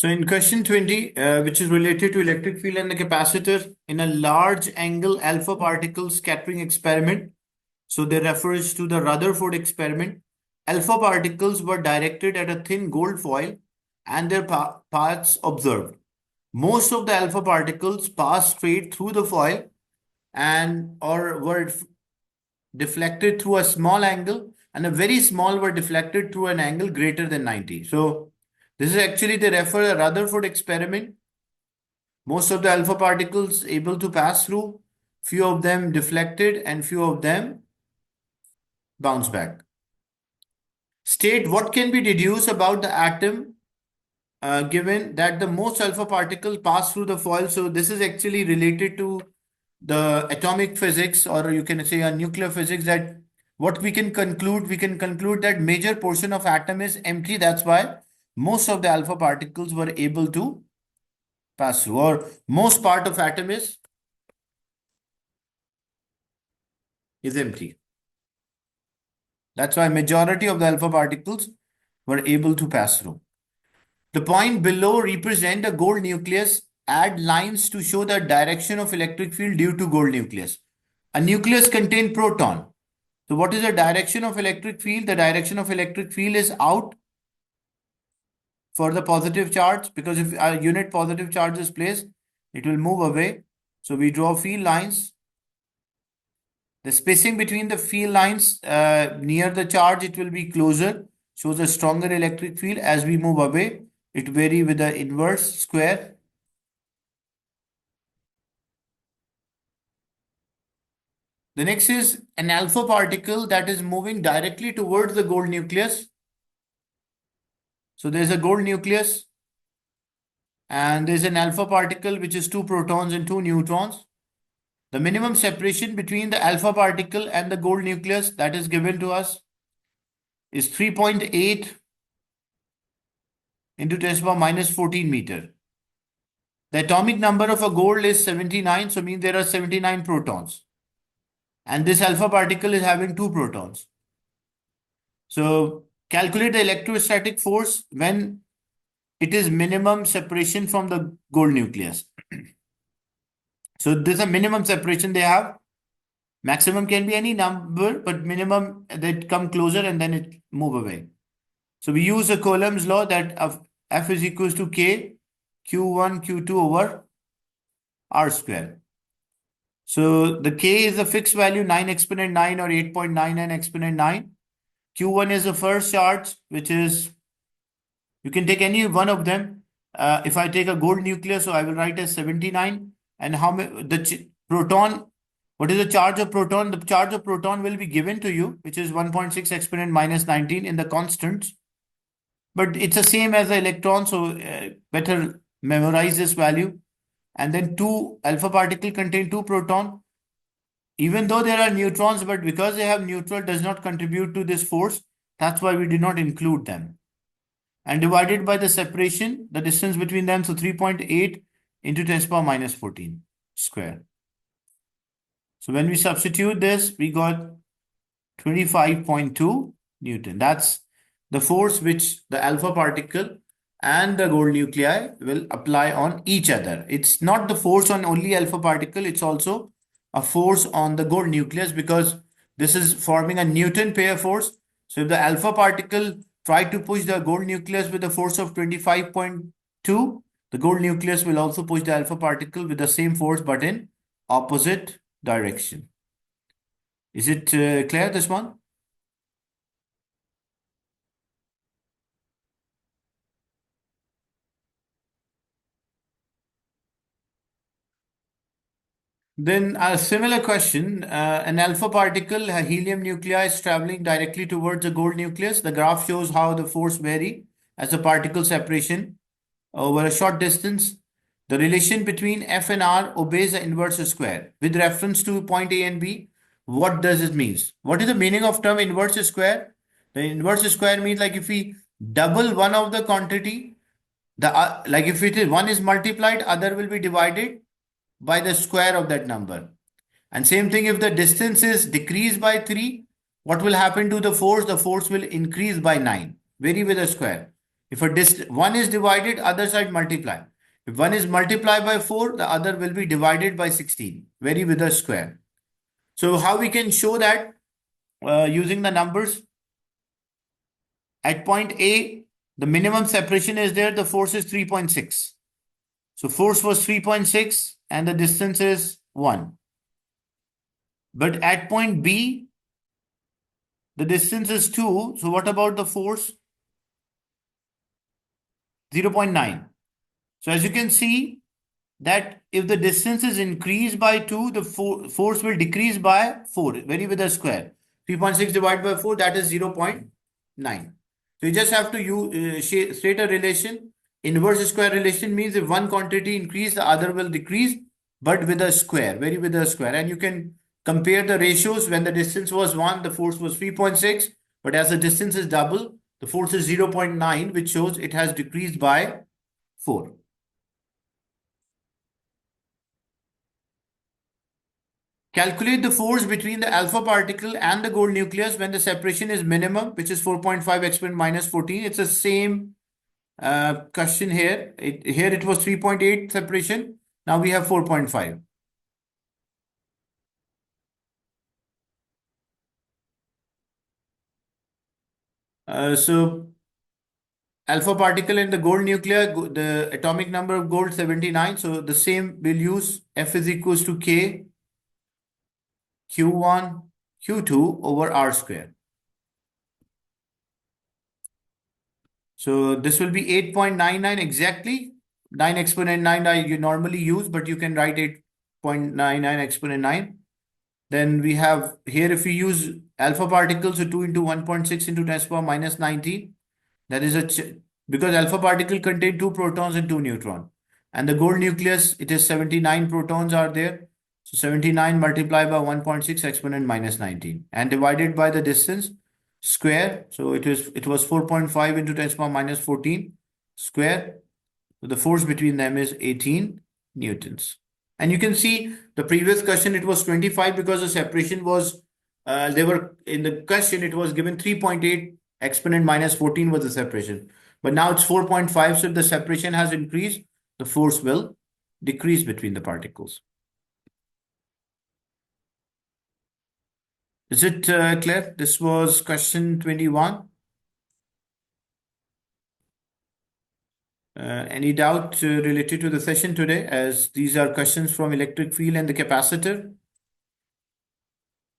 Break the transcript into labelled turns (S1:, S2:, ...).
S1: So in question 20, which is related to electric field and the capacitor in a large angle alpha particle scattering experiment. So they refers to the Rutherford experiment. Alpha particles were directed at a thin gold foil and their paths observed. Most of the alpha particles passed straight through the foil and or were deflected through a small angle, and a very small were deflected through an angle greater than 90. So this is actually they refer a Rutherford experiment. Most of the alpha particles able to pass through, few of them deflected and few of them bounce back. State what can be deduced about the atom given that the most alpha particles pass through the foil. So this is actually related to the atomic physics, or you can say a nuclear physics, that what we can conclude that major portion of atom is empty. That's why most of the alpha particles were able to pass through, or most part of atom is empty. That's why majority of the alpha particles were able to pass through. The point below represent a gold nucleus. Add lines to show the direction of electric field due to gold nucleus. A nucleus contains proton. So what is the direction of electric field? The direction of electric field is out for the positive charge, because if a unit positive charge is placed, it will move away. So we draw field lines. The spacing between the field lines near the charge, it will be closer, shows a stronger electric field. As we move away, it vary with the inverse square. The next is an alpha particle that is moving directly towards the gold nucleus. So there's a gold nucleus and there's an alpha particle which is 2 protons and 2 neutrons. The minimum separation between the alpha particle and the gold nucleus that is given to us is 3.8 into 10 to the power minus 14 meter. The atomic number of a gold is 79, so means there are 79 protons. And this alpha particle is having 2 protons. So calculate the electrostatic force when it is minimum separation from the gold nucleus. So this is a minimum separation they have. Maximum can be any number, but minimum they come closer and then it move away. So we use the Coulomb's law that F is equals to K Q1 Q2 over R square. So the K is a fixed value 9 exponent 9 or 8.99 exponent 9. Q1 is the first charge, which is, you can take any one of them. If I take a gold nucleus, so I will write as 79. And how many, the proton, what is the charge of proton? The charge of proton will be given to you, which is 1.6 exponent minus 19 in the constants. But it's the same as the electron, so better memorize this value. And then 2 alpha particle contain 2 proton. Even though there are neutrons, but because they have neutral does not contribute to this force, that's why we did not include them. And divided by the separation, the distance between them, so 3.8 into 10 to the power minus 14 square. So when we substitute this, we got 25.2 Newton. That's the force which the alpha particle and the gold nuclei will apply on each other. It's not the force on only alpha particle, it's also a force on the gold nucleus, because this is forming a Newton pair force. So if the alpha particle try to push the gold nucleus with a force of 25.2, the gold nucleus will also push the alpha particle with the same force but in opposite direction. Is it clear, this one? Then a similar question, an alpha particle, a helium nuclei is traveling directly towards the gold nucleus. The graph shows how the force vary as the particle separation over a short distance. The relation between F and R obeys the inverse square. With reference to point A and B, what does it mean? What is the meaning of term inverse square? The inverse square means like if we double one of the quantity, like if it is one is multiplied, other will be divided by the square of that number. And same thing, if the distance is decreased by 3, what will happen to the force? The force will increase by 9, vary with a square. If one is divided, other side multiply. If one is multiplied by 4, the other will be divided by 16. Vary with a square. So how we can show that using the numbers? At point A, the minimum separation is there. The force is 3.6. So force was 3.6 and the distance is 1. But at point B, the distance is 2. So what about the force? 0.9. So as you can see that if the distance is increased by 2, the force will decrease by 4. Vary with a square. 3.6 divided by 4, that is 0.9. So you just have to use, state a relation. Inverse square relation means if one quantity increase, the other will decrease, but with a square, vary with a square. And you can compare the ratios. When the distance was 1, the force was 3.6, but as the distance is double, the force is 0.9, which shows it has decreased by 4. Calculate the force between the alpha particle and the gold nucleus when the separation is minimum, which is 4.5 exponent minus 14. It's the same question here. Here it was 3.8 separation. Now we have 4.5. So alpha particle and the gold nucleus, the atomic number of gold 79. So the same we'll use. F is equals to K Q1 Q2 over R square. So this will be 8.99 exactly. 9 exponent 9 you normally use, but you can write 8.99 exponent 9. Then we have here, if we use alpha particles, so 2 into 1.6 into 10 to the power minus 19. That is because alpha particle contain 2 protons and 2 neutrons. And the gold nucleus, it is 79 protons are there. So 79 multiplied by 1.6 exponent minus 19 and divided by the distance square. So it was 4.5 into 10 to the power minus 14 square. So the force between them is 18 newtons. And you can see the previous question, it was 25 because the separation was, they were in the question, it was given 3.8 exponent minus 14 was the separation. But now it's 4.5. So if the separation has increased, the force will decrease between the particles. Is it clear? This was question 21. Any doubt related to the session today, as these are questions from electric field and the capacitor?